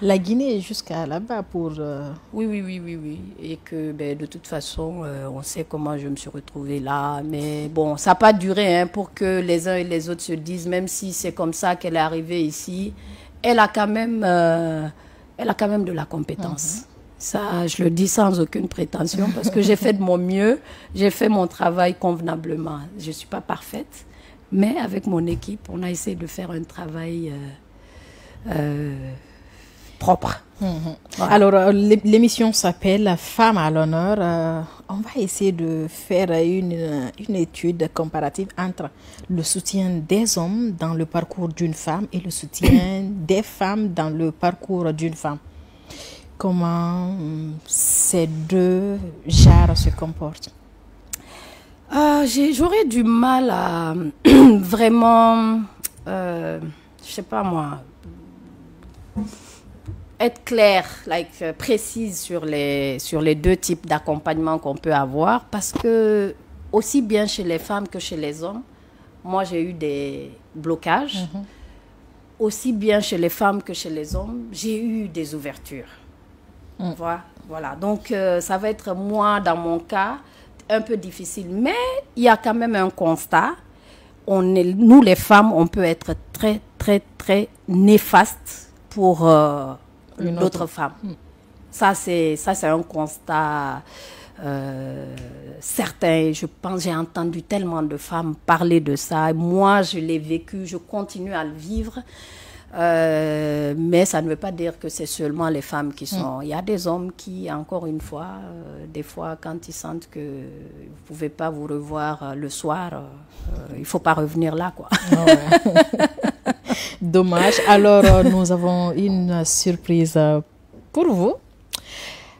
S1: La Guinée est jusqu'à là-bas pour...
S2: Oui. Et que de toute façon, on sait comment je me suis retrouvée là. Mais bon, ça n'a pas duré pour que les uns et les autres se disent, même si c'est comme ça qu'elle est arrivée ici, elle a quand même de la compétence. Ça, je le dis sans aucune prétention parce que j'ai fait de mon mieux, j'ai fait mon travail convenablement. Je ne suis pas parfaite, mais avec mon équipe, on a essayé de faire un travail propre.
S1: Voilà. Alors, l'émission s'appelle Femmes à l'honneur. On va essayer de faire une étude comparative entre le soutien des hommes dans le parcours d'une femme et le soutien des femmes dans le parcours d'une femme. Comment ces deux genres se comportent?
S2: J'aurais du mal à vraiment, je sais pas moi, être claire, précise sur les deux types d'accompagnement qu'on peut avoir, parce que aussi bien chez les femmes que chez les hommes, moi j'ai eu des blocages. Aussi bien chez les femmes que chez les hommes, j'ai eu des ouvertures. Voilà. Donc, ça va être, moi, dans mon cas, un peu difficile. Mais il y a quand même un constat. Nous, les femmes, on peut être très, très, très néfastes pour d'autres femmes. Ça, c'est un constat certain. Je pense, j'ai entendu tellement de femmes parler de ça. Moi, je l'ai vécu, je continue à le vivre. Mais ça ne veut pas dire que c'est seulement les femmes qui sont... Il y a des hommes qui, encore une fois, des fois, quand ils sentent que vous ne pouvez pas vous revoir le soir, il ne faut pas revenir là, quoi.
S1: Dommage. Alors, nous avons une surprise pour vous.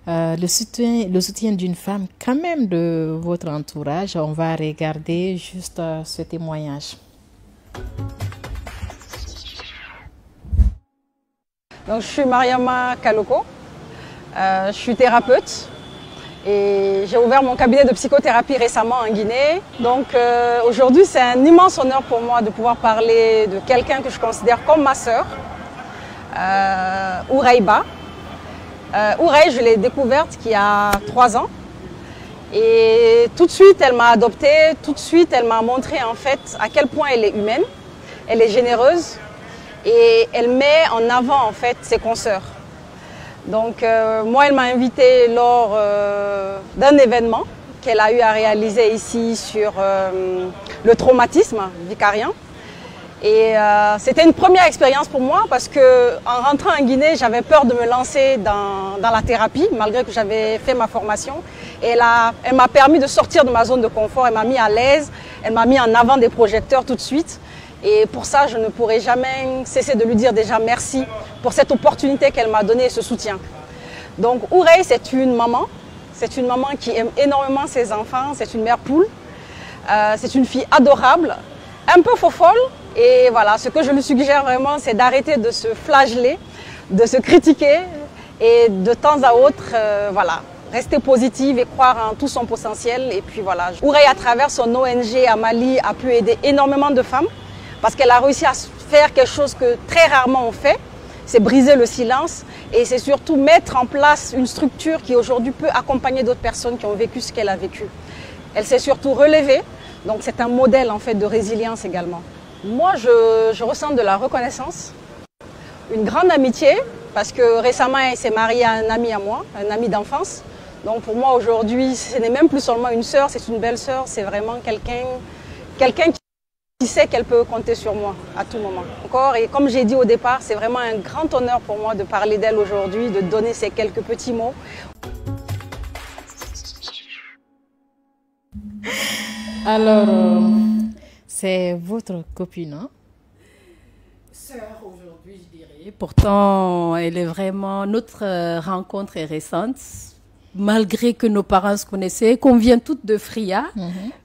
S1: Le soutien d'une femme, quand même, de votre entourage. On va regarder juste ce témoignage.
S5: Donc, je suis Mariama Kaloko, je suis thérapeute et j'ai ouvert mon cabinet de psychothérapie récemment en Guinée. Donc aujourd'hui, c'est un immense honneur pour moi de pouvoir parler de quelqu'un que je considère comme ma sœur, Ouraiba. Ouraï, je l'ai découverte il y a 3 ans et tout de suite, elle m'a adoptée, tout de suite, elle m'a montré en fait à quel point elle est humaine, elle est généreuse. Et elle met en avant en fait ses consoeurs. Donc moi, elle m'a invitée lors d'un événement qu'elle a eu à réaliser ici sur le traumatisme vicarien. Et c'était une première expérience pour moi parce qu'en rentrant en Guinée, j'avais peur de me lancer dans la thérapie malgré que j'avais fait ma formation. Et elle m'a permis de sortir de ma zone de confort, elle m'a mis à l'aise, elle m'a mis en avant des projecteurs tout de suite. Et pour ça, je ne pourrai jamais cesser de lui dire déjà merci pour cette opportunité qu'elle m'a donnée et ce soutien. Donc Ouraiba, c'est une maman qui aime énormément ses enfants, c'est une mère poule, c'est une fille adorable, un peu fofolle. Et voilà, ce que je lui suggère vraiment, c'est d'arrêter de se flageller, de se critiquer et de temps à autre, voilà, rester positive et croire en tout son potentiel. Et puis voilà, Ouraiba, à travers son ONG à Mali, a pu aider énormément de femmes. Parce qu'elle a réussi à faire quelque chose que très rarement on fait, c'est briser le silence et c'est surtout mettre en place une structure qui aujourd'hui peut accompagner d'autres personnes qui ont vécu ce qu'elle a vécu. Elle s'est surtout relevée, donc c'est un modèle en fait de résilience également. Moi, je ressens de la reconnaissance, une grande amitié, parce que récemment elle s'est mariée à un ami à moi, un ami d'enfance. Donc pour moi aujourd'hui, ce n'est même plus seulement une sœur, c'est une belle sœur, c'est vraiment quelqu'un qui sait qu'elle peut compter sur moi à tout moment. Encore, et comme j'ai dit au départ, c'est vraiment un grand honneur pour moi de parler d'elle aujourd'hui, de donner ces quelques petits mots.
S1: Alors, c'est votre copine, hein?
S2: Sœur aujourd'hui, je dirais. Pourtant, elle est vraiment... Notre rencontre est récente. Malgré que nos parents se connaissaient, qu'on vient toutes de Fria,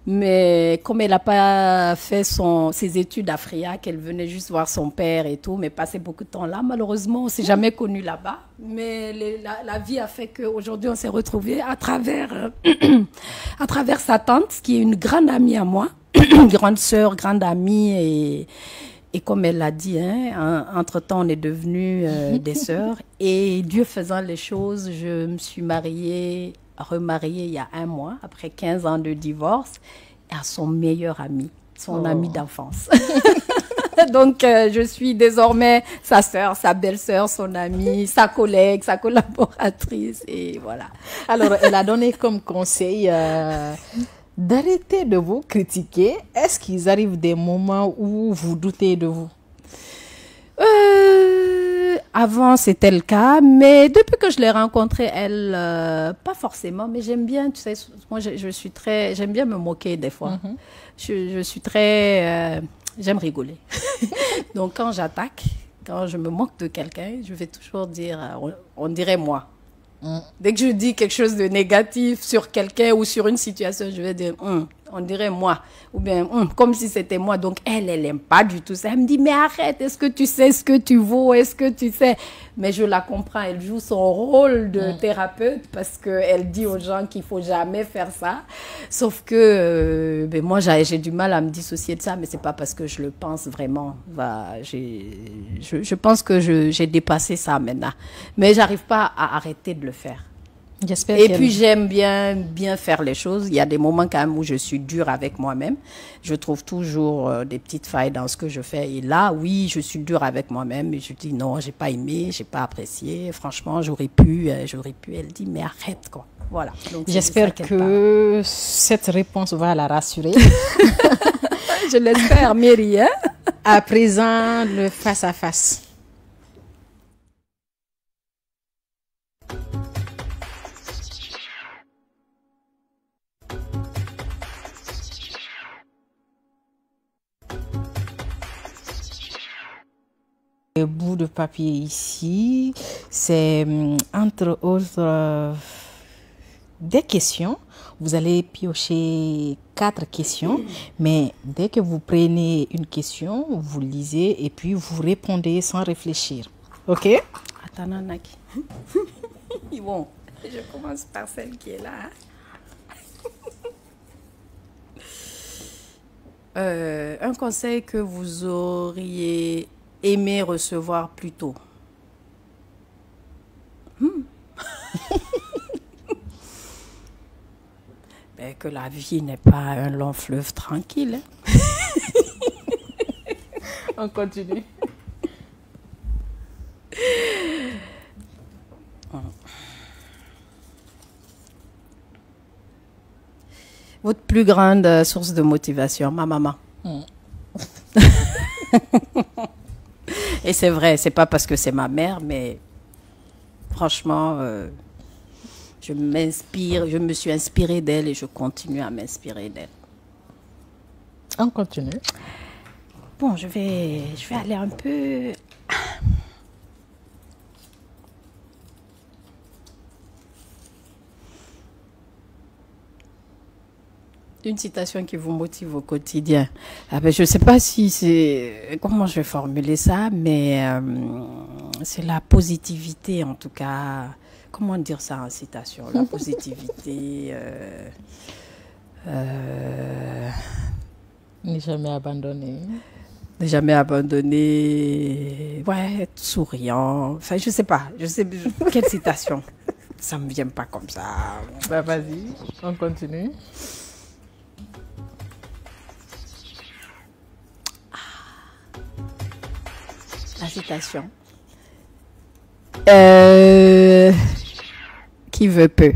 S2: mais comme elle n'a pas fait ses études à Fria, qu'elle venait juste voir son père et tout, mais passait beaucoup de temps là, malheureusement, on ne s'est jamais connus là-bas. Mais la vie a fait qu'aujourd'hui, on s'est retrouvés à travers sa tante, qui est une grande amie à moi, une grande sœur, grande amie, et comme elle l'a dit, hein, entre-temps, on est devenus des sœurs. Et Dieu faisant les choses, je me suis remariée il y a 1 mois, après 15 ans de divorce, à son meilleur ami, son ami d'enfance. Donc, je suis désormais sa sœur, sa belle-sœur, son amie, sa collègue, sa collaboratrice, et voilà.
S1: Alors, elle a donné comme conseil... d'arrêter de vous critiquer. Est-ce qu'il arrive des moments où vous doutez de vous?
S2: Avant, c'était le cas, mais depuis que je l'ai rencontrée, elle, pas forcément, mais j'aime bien, tu sais, moi, j'aime bien me moquer des fois. Je suis très, j'aime rigoler. Donc, quand je me moque de quelqu'un, je vais toujours dire, on dirait moi. Dès que je dis quelque chose de négatif sur quelqu'un ou sur une situation, je vais dire, on dirait moi. Ou bien, comme si c'était moi. Donc, elle n'aime pas du tout ça. Elle me dit, mais arrête, est-ce que tu sais ce que tu vaux? Est-ce que tu sais? Mais je la comprends. Elle joue son rôle de thérapeute parce qu'elle dit aux gens qu'il ne faut jamais faire ça. Sauf que moi, j'ai du mal à me dissocier de ça, mais ce n'est pas parce que je le pense vraiment. Je pense que j'ai dépassé ça maintenant. Mais je n'arrive pas à arrêter de le faire. Et puis j'aime bien faire les choses. Il y a des moments quand même où je suis dure avec moi-même. Je trouve toujours des petites failles dans ce que je fais. Et là, oui, je suis dure avec moi-même. Et je dis non, j'ai pas aimé, j'ai pas apprécié. Franchement, j'aurais pu. Elle dit mais arrête quoi. Voilà. Donc,
S1: j'espère que cette réponse va la rassurer.
S2: Je l'espère, Mary. Hein?
S1: À présent, le face à face. Le bout de papier ici, c'est entre autres des questions. Vous allez piocher 4 questions, mais dès que vous prenez une question, vous lisez et puis vous répondez sans réfléchir. Ok?
S2: Attends, Naki. Bon, je commence par celle qui est là. Un conseil que vous auriez aimé recevoir plus tôt. Ben, que la vie n'est pas un long fleuve tranquille. Hein?
S1: On continue.
S2: Votre plus grande source de motivation, ma maman. Et c'est vrai, c'est pas parce que c'est ma mère, mais franchement, je me suis inspirée d'elle et je continue à m'inspirer d'elle.
S1: On continue.
S2: Bon, je vais aller un peu... Une citation qui vous motive au quotidien. Ah ben, je ne sais pas si c'est... Comment je vais formuler ça, mais c'est la positivité, en tout cas. Comment dire ça en citation? La positivité...
S1: Ne jamais abandonner.
S2: Ne jamais abandonner. Ouais, être souriant. Enfin, je ne sais pas. Quelle citation? Ça ne me vient pas comme ça.
S1: Bah, vas-y, on continue.
S2: La citation. Qui veut peu.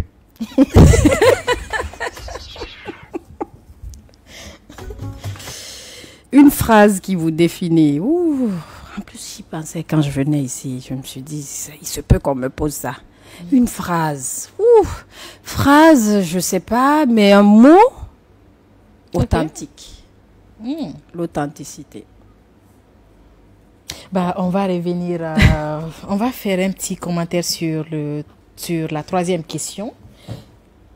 S2: Une phrase qui vous définit. Ouh, en plus, j'y pensais quand je venais ici. Je me suis dit, il se peut qu'on me pose ça. Une phrase. Ouh, phrase, je sais pas, mais un mot authentique.
S1: Okay.
S2: L'authenticité.
S1: On va revenir, on va faire un petit commentaire sur la troisième question.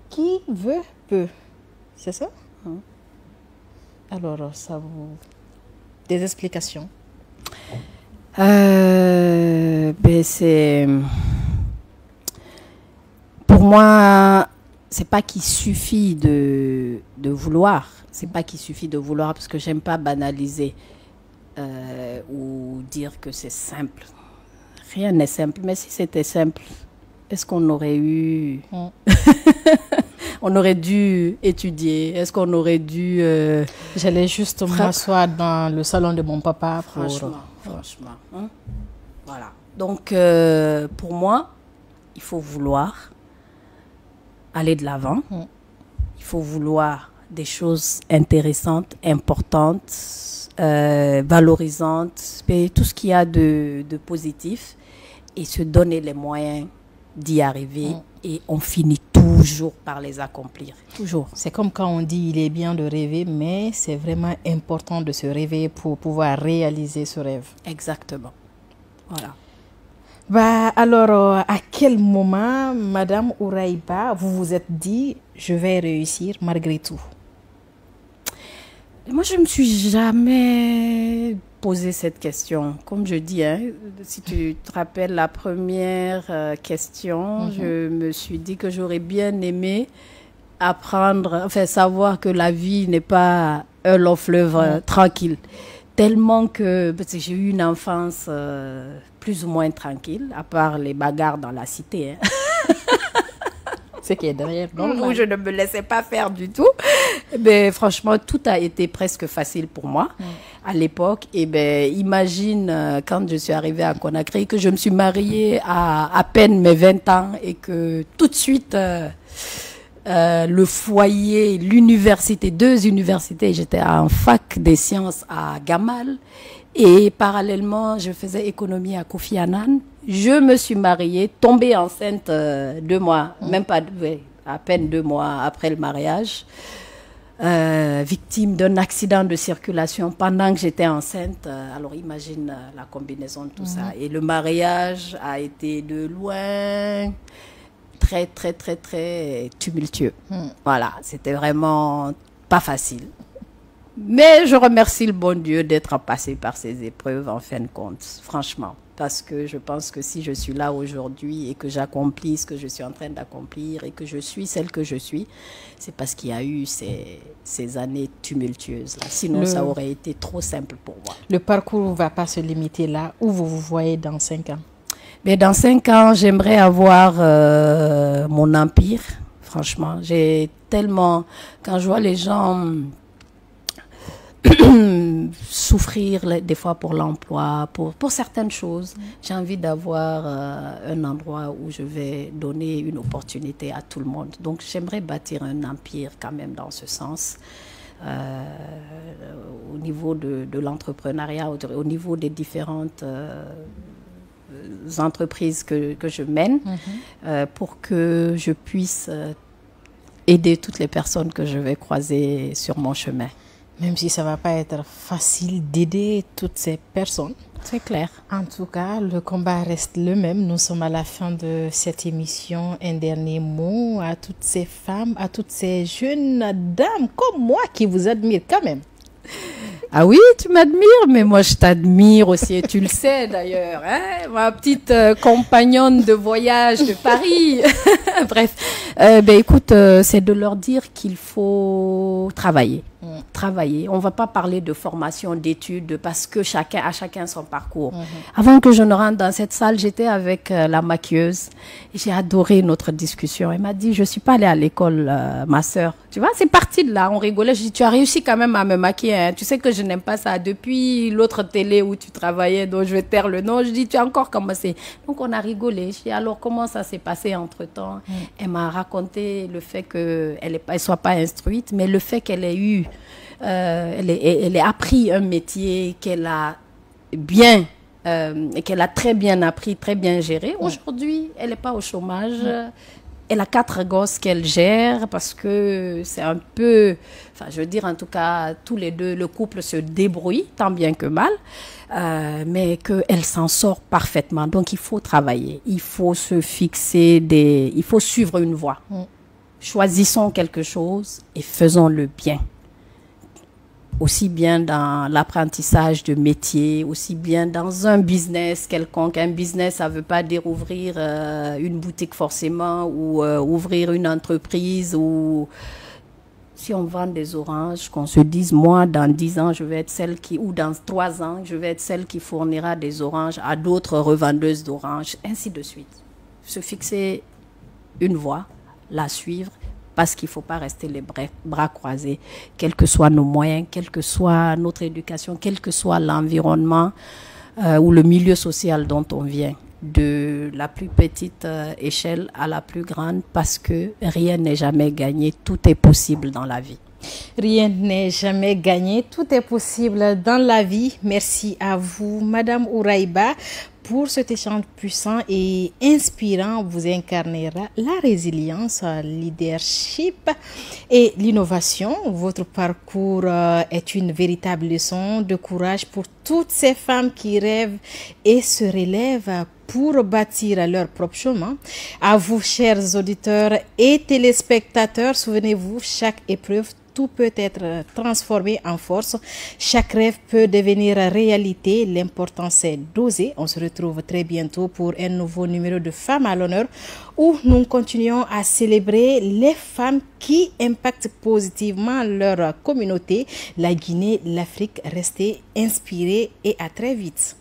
S1: Qui veut peut, c'est ça? Alors, ça vous... Des explications?
S2: C'est... Pour moi, c'est pas qu'il suffit de vouloir. C'est pas qu'il suffit de vouloir, parce que j'aime pas banaliser ou dire que c'est simple. Rien n'est simple. Mais si c'était simple, est-ce qu'on aurait eu... On aurait dû étudier. Est-ce qu'on aurait dû...
S1: J'allais juste m'asseoir dans le salon de mon papa.
S2: Franchement. Hein? Voilà. Donc, pour moi, il faut vouloir aller de l'avant. Il faut vouloir des choses intéressantes, importantes, valorisantes, tout ce qu'il y a de positif, et se donner les moyens d'y arriver. Et on finit toujours par les accomplir. Toujours.
S1: C'est comme quand on dit il est bien de rêver, mais c'est vraiment important de se réveiller pour pouvoir réaliser ce rêve.
S2: Exactement. Voilà.
S1: Alors, à quel moment, Madame Houraïba, vous vous êtes dit je vais réussir malgré tout?
S2: Moi, je ne me suis jamais posé cette question. Comme je dis, si tu te rappelles la première question, je me suis dit que j'aurais bien aimé savoir que la vie n'est pas un long fleuve tranquille. Tellement que parce que j'ai eu une enfance plus ou moins tranquille, à part les bagarres dans la cité.
S1: Ce qui est derrière.
S2: Où je ne me laissais pas faire du tout. Mais franchement, tout a été presque facile pour moi à l'époque. Et imagine quand je suis arrivée à Conakry, que je me suis mariée à peine mes 20 ans et que tout de suite, le foyer, l'université, 2 universités, j'étais en fac des sciences à Gamal. Et parallèlement, je faisais économie à Kofi Annan. Je me suis mariée, tombée enceinte 2 mois, même pas, à peine 2 mois après le mariage, victime d'un accident de circulation pendant que j'étais enceinte. Alors imagine la combinaison de tout ça. Et le mariage a été de loin très, très, très, très tumultueux. Voilà, c'était vraiment pas facile. Mais je remercie le bon Dieu d'être passé par ces épreuves en fin de compte, franchement. Parce que je pense que si je suis là aujourd'hui et que j'accomplis ce que je suis en train d'accomplir et que je suis celle que je suis, c'est parce qu'il y a eu ces années tumultueuses. Là. Sinon, ça aurait été trop simple pour moi.
S1: Le parcours ne va pas se limiter là. Où vous vous voyez dans 5 ans?
S2: Mais dans 5 ans, j'aimerais avoir mon empire. Franchement, j'ai tellement... Quand je vois les gens... souffrir des fois pour l'emploi, pour certaines choses. J'ai envie d'avoir un endroit où je vais donner une opportunité à tout le monde. Donc j'aimerais bâtir un empire quand même dans ce sens. Au niveau de l'entrepreneuriat, au niveau des différentes entreprises que je mène, pour que je puisse aider toutes les personnes que je vais croiser sur mon chemin.
S1: Même si ça ne va pas être facile d'aider toutes ces personnes.
S2: C'est clair.
S1: En tout cas, le combat reste le même. Nous sommes à la fin de cette émission. Un dernier mot à toutes ces femmes, à toutes ces jeunes dames comme moi qui vous admirent quand même.
S2: Ah oui, tu m'admires, mais moi je t'admire aussi, et tu le sais d'ailleurs, hein, ma petite compagnonne de voyage de Paris. Bref, écoute, c'est de leur dire qu'il faut travailler. Travailler. On ne va pas parler de formation, d'études, parce que chacun son parcours. Avant que je ne rentre dans cette salle, j'étais avec la maquilleuse et j'ai adoré notre discussion. Elle m'a dit, je ne suis pas allée à l'école, ma sœur. Tu vois, c'est parti de là, on rigolait. Je dis, tu as réussi quand même à me maquiller. Hein. Tu sais que je n'aime pas ça. Depuis l'autre télé où tu travaillais, dont je vais taire le nom, je dis, tu as encore commencé. Donc on a rigolé. Je dis, alors comment ça s'est passé entre-temps? Elle m'a raconté le fait qu'elle ne soit pas instruite, mais le fait qu'elle ait eu... elle a appris un métier qu'elle a bien, qu'elle a très bien appris, très bien géré. Aujourd'hui, elle n'est pas au chômage. Elle a 4 gosses qu'elle gère parce que c'est un peu, enfin je veux dire en tout cas, tous les deux, le couple se débrouille tant bien que mal, mais qu'elle s'en sort parfaitement. Donc il faut travailler, il faut se fixer il faut suivre une voie. Choisissons quelque chose et faisons-le bien. Aussi bien dans l'apprentissage de métier, aussi bien dans un business quelconque. Un business, ça ne veut pas dire ouvrir une boutique forcément ou ouvrir une entreprise. Ou si on vend des oranges, qu'on se dise, moi, dans 10 ans, je vais être celle qui, ou dans 3 ans, je vais être celle qui fournira des oranges à d'autres revendeuses d'oranges, ainsi de suite. Se fixer une voie, la suivre, parce qu'il ne faut pas rester les bras croisés, quels que soient nos moyens, quelle que soit notre éducation, quel que soit l'environnement ou le milieu social dont on vient, de la plus petite échelle à la plus grande, parce que rien n'est jamais gagné, tout est possible dans la vie.
S1: Rien n'est jamais gagné, tout est possible dans la vie. Merci à vous, Madame Houraïba, pour cet échange puissant et inspirant. Vous incarnez la résilience, le leadership et l'innovation. Votre parcours est une véritable leçon de courage pour toutes ces femmes qui rêvent et se relèvent pour bâtir leur propre chemin. À vous, chers auditeurs et téléspectateurs, souvenez-vous, chaque épreuve, tout peut être transformé en force. Chaque rêve peut devenir réalité. L'important, c'est d'oser. On se retrouve très bientôt pour un nouveau numéro de Femmes à l'honneur où nous continuons à célébrer les femmes qui impactent positivement leur communauté. La Guinée, l'Afrique, restez inspirés et à très vite.